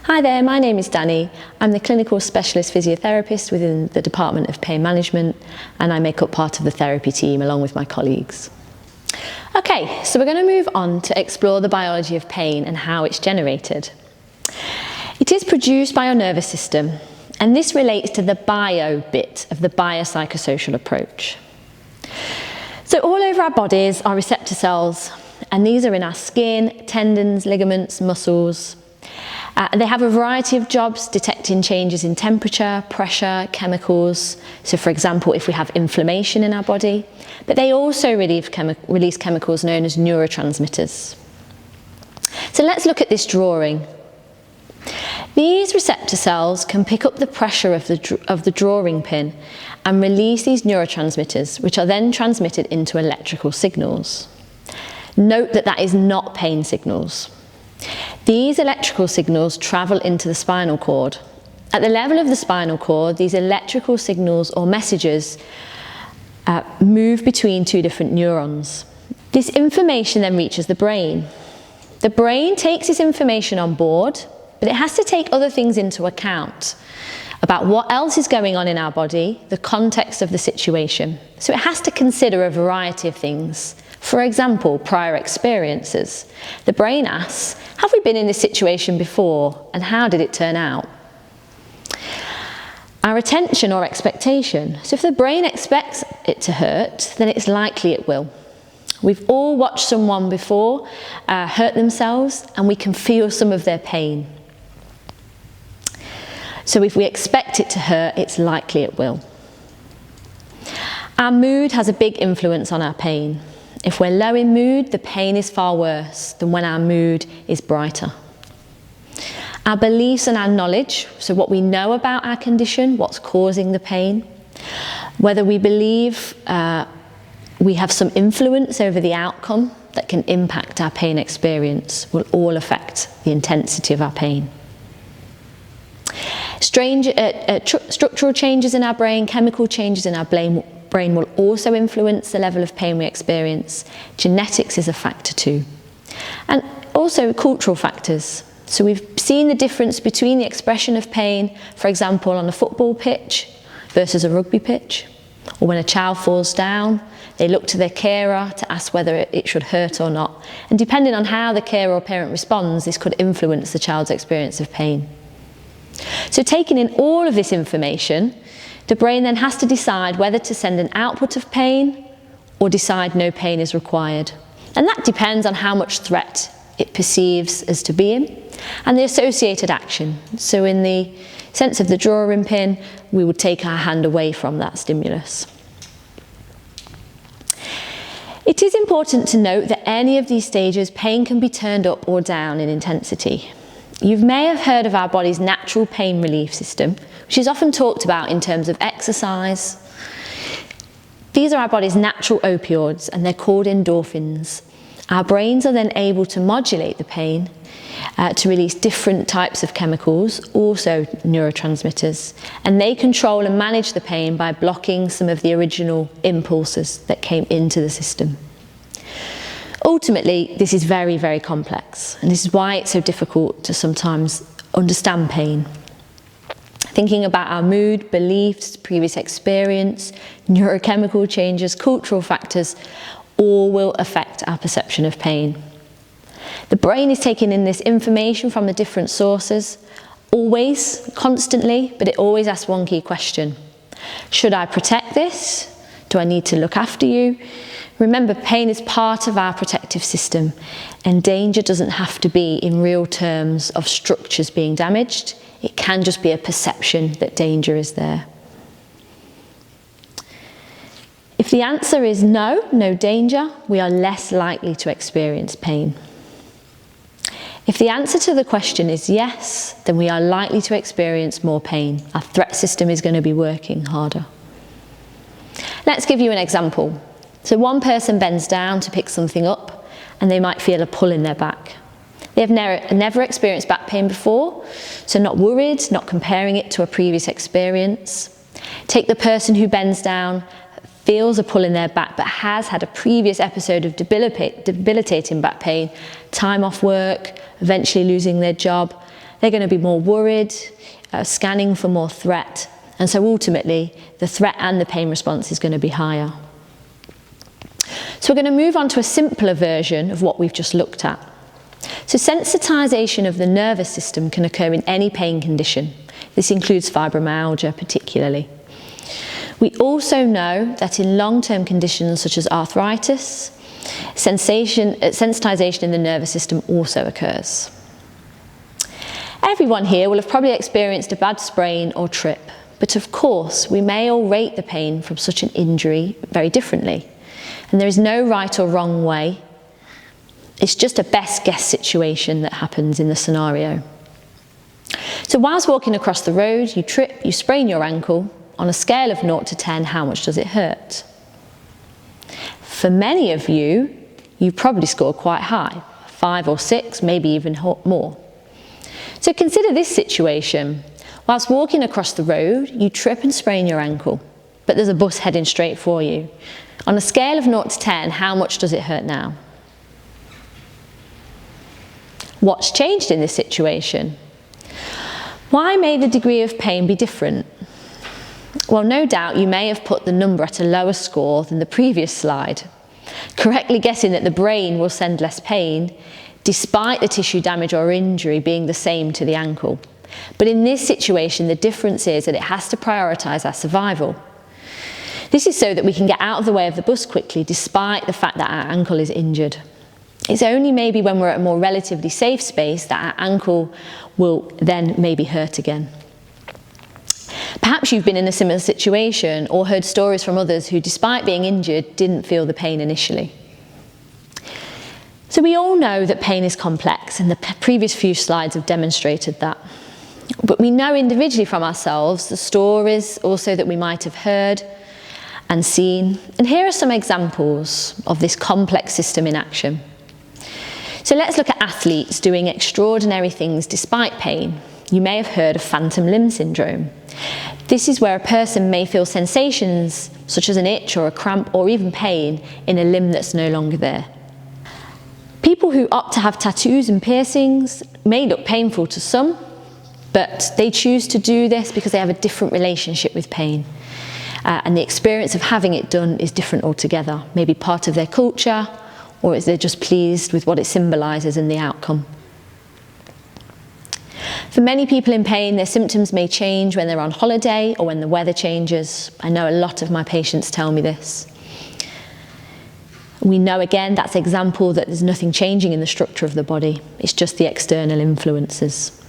Hi there, my name is Danny. I'm the clinical specialist physiotherapist within the Department of Pain Management, and I make up part of the therapy team along with my colleagues. Okay, so we're going to move on to explore the biology of pain and how it's generated. It is produced by our nervous system, and this relates to the bio bit of the biopsychosocial approach. So all over our bodies are receptor cells, and these are in our skin, tendons, ligaments, muscles. They have a variety of jobs detecting changes in temperature, pressure, chemicals. So for example, if we have inflammation in our body, but they also release chemicals known as neurotransmitters. So let's look at this drawing. These receptor cells can pick up the pressure of the drawing pin and release these neurotransmitters, which are then transmitted into electrical signals. Note that that is not pain signals. These electrical signals travel into the spinal cord. At the level of the spinal cord, these electrical signals or messages move between two different neurons. This information then reaches the brain. The brain takes this information on board, but it has to take other things into account about what else is going on in our body, the context of the situation. So it has to consider a variety of things. For example, prior experiences. The brain asks, have we been in this situation before, and how did it turn out? Our attention or expectation. So if the brain expects it to hurt, then it's likely it will. We've all watched someone before hurt themselves, and we can feel some of their pain. So if we expect it to hurt, it's likely it will. Our mood has a big influence on our pain. If we're low in mood, the pain is far worse than when our mood is brighter. Our beliefs and our knowledge, so what we know about our condition, what's causing the pain, whether we believe we have some influence over the outcome that can impact our pain experience, will all affect the intensity of our pain. Structural changes in our brain, chemical changes in our brain will also influence the level of pain we experience. Genetics is a factor too. And also cultural factors. So we've seen the difference between the expression of pain, for example, on a football pitch versus a rugby pitch. Or when a child falls down, they look to their carer to ask whether it should hurt or not. And depending on how the carer or parent responds, this could influence the child's experience of pain. So taking in all of this information, the brain then has to decide whether to send an output of pain or decide no pain is required. And that depends on how much threat it perceives as to being and the associated action. So in the sense of the drawing pin, we would take our hand away from that stimulus. It is important to note that any of these stages, pain can be turned up or down in intensity. You may have heard of our body's natural pain relief system, which is often talked about in terms of exercise. These are our body's natural opioids, and they're called endorphins. Our brains are then able to modulate the pain to release different types of chemicals, also neurotransmitters, and they control and manage the pain by blocking some of the original impulses that came into the system. Ultimately, this is very, very complex, and this is why it's so difficult to sometimes understand pain. Thinking about our mood, beliefs, previous experience, neurochemical changes, cultural factors, all will affect our perception of pain. The brain is taking in this information from the different sources, always, constantly, but it always asks one key question. Should I protect this? Do I need to look after you? Remember, pain is part of our protective system, and danger doesn't have to be in real terms of structures being damaged. It can just be a perception that danger is there. If the answer is no, no danger, we are less likely to experience pain. If the answer to the question is yes, then we are likely to experience more pain. Our threat system is going to be working harder. Let's give you an example. So one person bends down to pick something up, and they might feel a pull in their back. They have never experienced back pain before, so not worried, not comparing it to a previous experience. Take the person who bends down, feels a pull in their back, but has had a previous episode of debilitating back pain, time off work, eventually losing their job. They're going to be more worried, scanning for more threat, and so ultimately the threat and the pain response is going to be higher. So we're going to move on to a simpler version of what we've just looked at. So sensitization of the nervous system can occur in any pain condition. This includes fibromyalgia particularly. We also know that in long-term conditions such as arthritis, sensitization in the nervous system also occurs. Everyone here will have probably experienced a bad sprain or trip, but of course we may all rate the pain from such an injury very differently. And there is no right or wrong way. It's just a best guess situation that happens in the scenario. So whilst walking across the road, you trip, you sprain your ankle. On a scale of 0 to 10, how much does it hurt? For many of you, you probably score quite high, 5 or 6, maybe even more. So consider this situation. Whilst walking across the road, you trip and sprain your ankle, but there's a bus heading straight for you. On a scale of 0 to 10, how much does it hurt now? What's changed in this situation? Why may the degree of pain be different? Well, no doubt you may have put the number at a lower score than the previous slide, correctly guessing that the brain will send less pain, despite the tissue damage or injury being the same to the ankle. But in this situation, the difference is that it has to prioritise our survival. This is so that we can get out of the way of the bus quickly, despite the fact that our ankle is injured. It's only maybe when we're at a more relatively safe space that our ankle will then maybe hurt again. Perhaps you've been in a similar situation or heard stories from others who, despite being injured, didn't feel the pain initially. So we all know that pain is complex, and the previous few slides have demonstrated that. But we know individually from ourselves the stories also that we might have heard and seen. And here are some examples of this complex system in action. So let's look at athletes doing extraordinary things despite pain. You may have heard of phantom limb syndrome. This is where a person may feel sensations such as an itch or a cramp or even pain in a limb that's no longer there. People who opt to have tattoos and piercings may look painful to some, but they choose to do this because they have a different relationship with pain. And the experience of having it done is different altogether, maybe part of their culture, or they're just pleased with what it symbolises and the outcome. For many people in pain, their symptoms may change when they're on holiday or when the weather changes. I know a lot of my patients tell me this. We know again that's an example that there's nothing changing in the structure of the body. It's just the external influences.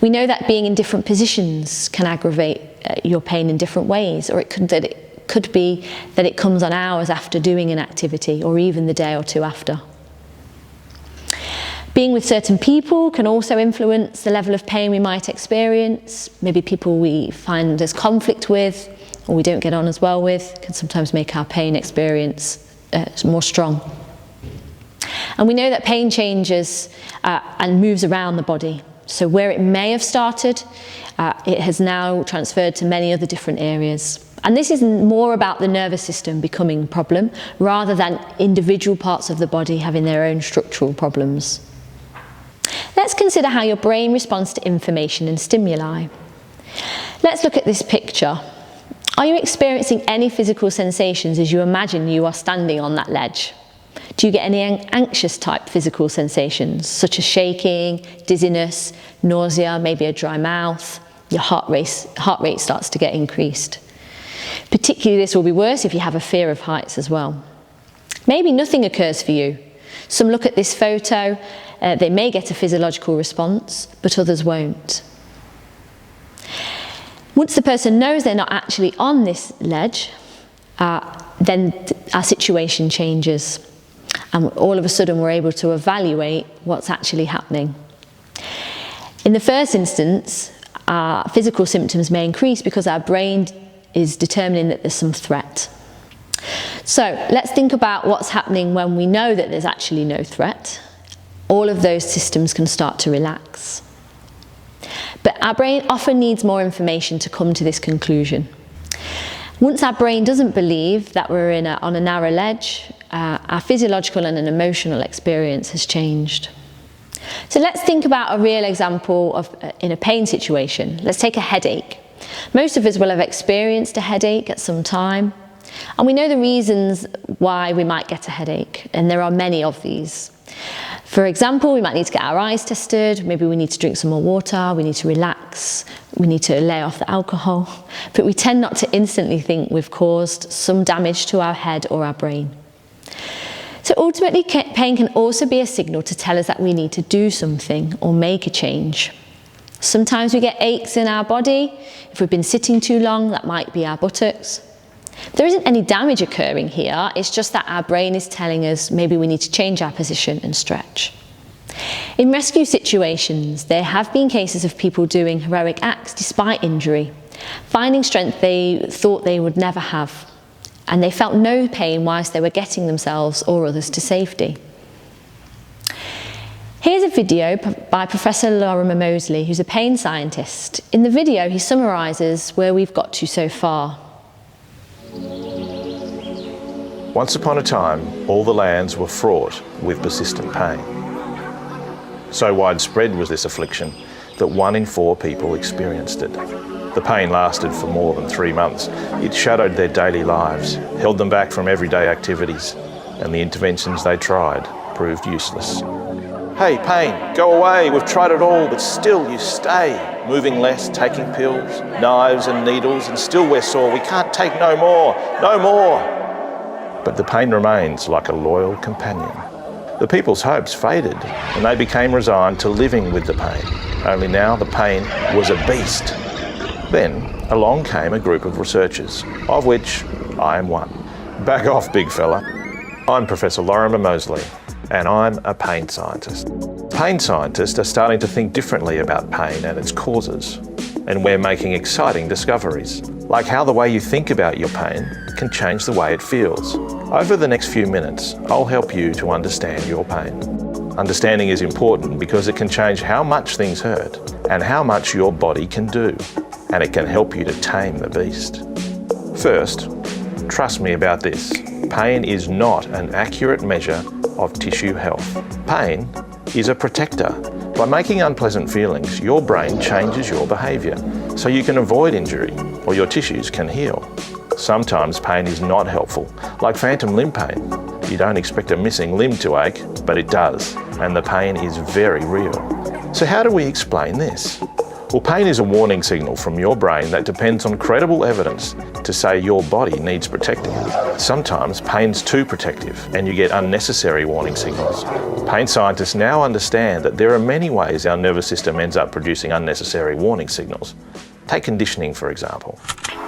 We know that being in different positions can aggravate your pain in different ways, or it could be that it comes on hours after doing an activity or even the day or two after. Being with certain people can also influence the level of pain we might experience. Maybe people we find there's conflict with or we don't get on as well with can sometimes make our pain experience more strong. And we know that pain changes and moves around the body. So where it may have started, it has now transferred to many other different areas. And this is more about the nervous system becoming a problem rather than individual parts of the body having their own structural problems. Let's consider how your brain responds to information and stimuli. Let's look at this picture. Are you experiencing any physical sensations as you imagine you are standing on that ledge? Do you get any anxious type physical sensations, such as shaking, dizziness, nausea, maybe a dry mouth? Your heart rate starts to get increased. Particularly this will be worse if you have a fear of heights as well. Maybe nothing occurs for you. Some look at this photo, they may get a physiological response, but others won't. Once the person knows they're not actually on this ledge, then our situation changes. And all of a sudden we're able to evaluate what's actually happening. In the first instance, our physical symptoms may increase because our brain is determining that there's some threat. So let's think about what's happening when we know that there's actually no threat. All of those systems can start to relax. But our brain often needs more information to come to this conclusion. Once our brain doesn't believe that we're on a narrow ledge, our physiological and an emotional experience has changed. So let's think about a real example of in a pain situation. Let's take a headache. Most of us will have experienced a headache at some time, and we know the reasons why we might get a headache, and there are many of these. For example, we might need to get our eyes tested, maybe we need to drink some more water, we need to relax, we need to lay off the alcohol, but we tend not to instantly think we've caused some damage to our head or our brain. So ultimately, pain can also be a signal to tell us that we need to do something or make a change. Sometimes we get aches in our body. If we've been sitting too long, that might be our buttocks. There isn't any damage occurring here, it's just that our brain is telling us maybe we need to change our position and stretch. In rescue situations, there have been cases of people doing heroic acts despite injury, finding strength they thought they would never have, and they felt no pain whilst they were getting themselves or others to safety. Here's a video by Professor Lorimer Moseley, who's a pain scientist. In the video, he summarises where we've got to so far. Once upon a time, all the lands were fraught with persistent pain. So widespread was this affliction that 1 in 4 people experienced it. The pain lasted for more than 3 months. It shadowed their daily lives, held them back from everyday activities, and the interventions they tried proved useless. Hey, pain, go away, we've tried it all, but still you stay. Moving less, taking pills, knives and needles, and still we're sore. We can't take no more, no more. But the pain remains like a loyal companion. The people's hopes faded, and they became resigned to living with the pain. Only now the pain was a beast. Then along came a group of researchers, of which I am one. Back off, big fella. I'm Professor Lorimer Moseley, and I'm a pain scientist. Pain scientists are starting to think differently about pain and its causes, and we're making exciting discoveries, like how the way you think about your pain can change the way it feels. Over the next few minutes, I'll help you to understand your pain. Understanding is important because it can change how much things hurt and how much your body can do, and it can help you to tame the beast. First, trust me about this. Pain is not an accurate measure of tissue health. Pain is a protector. By making unpleasant feelings, your brain changes your behaviour so you can avoid injury or your tissues can heal. Sometimes pain is not helpful, like phantom limb pain. You don't expect a missing limb to ache, but it does, and the pain is very real. So how do we explain this? Well, pain is a warning signal from your brain that depends on credible evidence to say your body needs protecting. Sometimes pain's too protective and you get unnecessary warning signals. Pain scientists now understand that there are many ways our nervous system ends up producing unnecessary warning signals. Take conditioning, for example.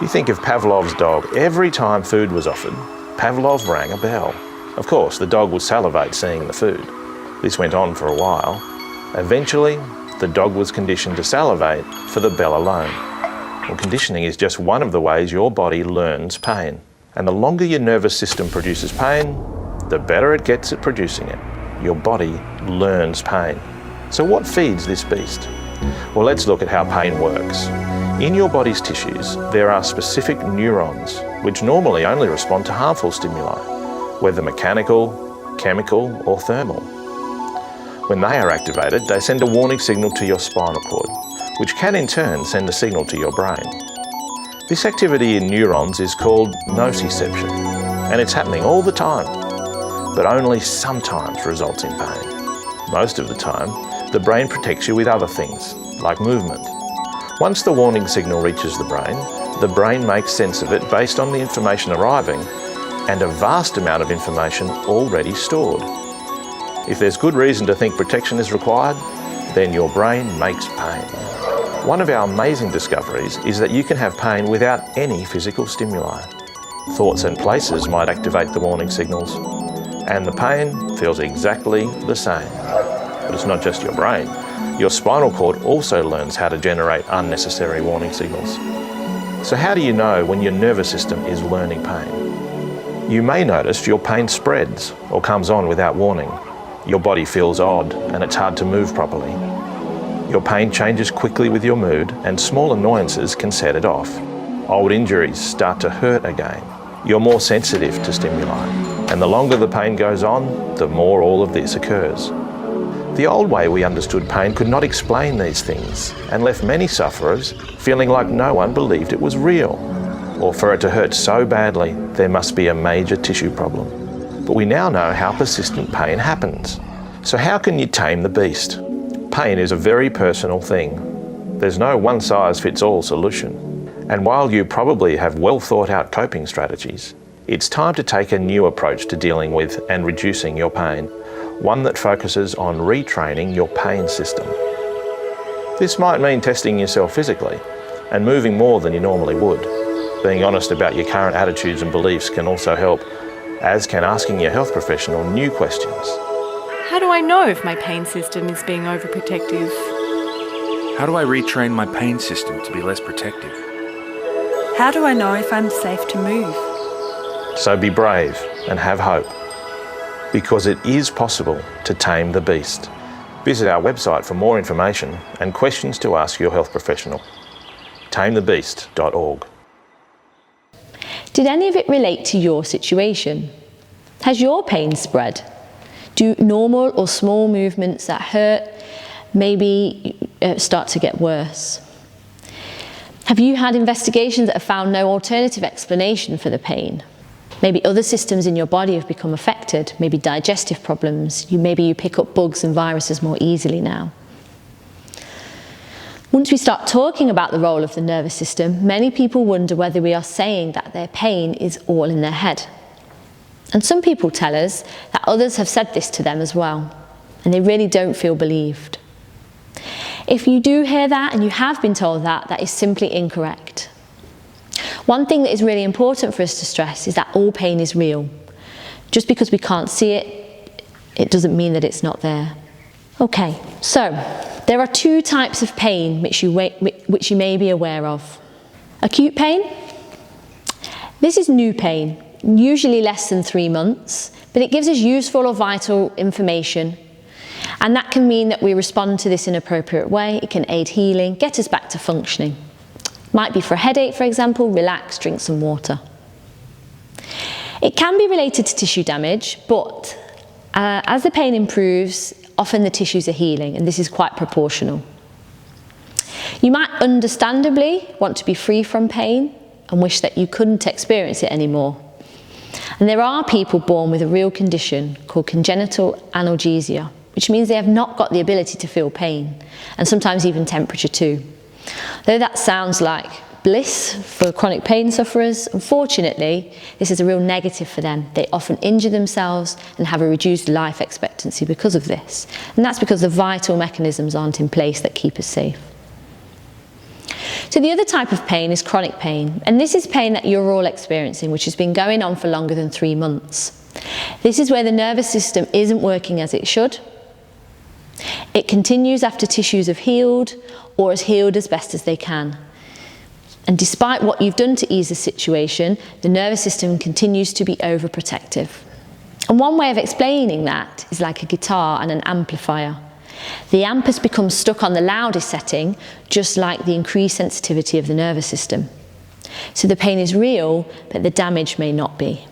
You think of Pavlov's dog. Every time food was offered, Pavlov rang a bell. Of course, the dog would salivate seeing the food. This went on for a while. Eventually, the dog was conditioned to salivate for the bell alone. Well, conditioning is just one of the ways your body learns pain. And the longer your nervous system produces pain, the better it gets at producing it. Your body learns pain. So what feeds this beast? Well, let's look at how pain works. In your body's tissues, there are specific neurons, which normally only respond to harmful stimuli, whether mechanical, chemical, or thermal. When they are activated, they send a warning signal to your spinal cord, which can in turn send a signal to your brain. This activity in neurons is called nociception, and it's happening all the time, but only sometimes results in pain. Most of the time, the brain protects you with other things, like movement. Once the warning signal reaches the brain makes sense of it based on the information arriving and a vast amount of information already stored. If there's good reason to think protection is required, then your brain makes pain. One of our amazing discoveries is that you can have pain without any physical stimuli. Thoughts and places might activate the warning signals, and the pain feels exactly the same. But it's not just your brain. Your spinal cord also learns how to generate unnecessary warning signals. So how do you know when your nervous system is learning pain? You may notice your pain spreads or comes on without warning. Your body feels odd and it's hard to move properly. Your pain changes quickly with your mood and small annoyances can set it off. Old injuries start to hurt again. You're more sensitive to stimuli, and the longer the pain goes on, the more all of this occurs. The old way we understood pain could not explain these things and left many sufferers feeling like no one believed it was real, or for it to hurt so badly there must be a major tissue problem. But we now know how persistent pain happens. So how can you tame the beast? Pain is a very personal thing. There's no one-size-fits-all solution. And while you probably have well thought out coping strategies, it's time to take a new approach to dealing with and reducing your pain, one that focuses on retraining your pain system. This might mean testing yourself physically and moving more than you normally would. Being honest about your current attitudes and beliefs can also help, as can asking your health professional new questions. How do I know if my pain system is being overprotective? How do I retrain my pain system to be less protective? How do I know if I'm safe to move? So be brave and have hope, because it is possible to tame the beast. Visit our website for more information and questions to ask your health professional. tamethebeast.org. Did any of it relate to your situation? Has your pain spread? Do normal or small movements that hurt maybe start to get worse? Have you had investigations that have found no alternative explanation for the pain? Maybe other systems in your body have become affected, maybe digestive problems. Maybe you pick up bugs and viruses more easily now. Once we start talking about the role of the nervous system, many people wonder whether we are saying that their pain is all in their head. And some people tell us that others have said this to them as well, and they really don't feel believed. If you do hear that and you have been told that, that is simply incorrect. One thing that is really important for us to stress is that all pain is real. Just because we can't see it, it doesn't mean that it's not there. Okay, so there are two types of pain which you may be aware of. Acute pain. This is new pain, usually less than 3 months, but it gives us useful or vital information. And that can mean that we respond to this in an appropriate way. It can aid healing, get us back to functioning. Might be for a headache, for example, relax, drink some water. It can be related to tissue damage, but as the pain improves, often the tissues are healing, and this is quite proportional. You might understandably want to be free from pain and wish that you couldn't experience it anymore. And there are people born with a real condition called congenital analgesia, which means they have not got the ability to feel pain, and sometimes even temperature too. Though that sounds like bliss for chronic pain sufferers, unfortunately, this is a real negative for them. They often injure themselves and have a reduced life expectancy because of this. And that's because the vital mechanisms aren't in place that keep us safe. So the other type of pain is chronic pain, and this is pain that you're all experiencing, which has been going on for longer than 3 months. This is where the nervous system isn't working as it should. It continues after tissues have healed or has healed as best as they can. And despite what you've done to ease the situation, the nervous system continues to be overprotective. And one way of explaining that is like a guitar and an amplifier. The amp has become stuck on the loudest setting, just like the increased sensitivity of the nervous system. So the pain is real, but the damage may not be.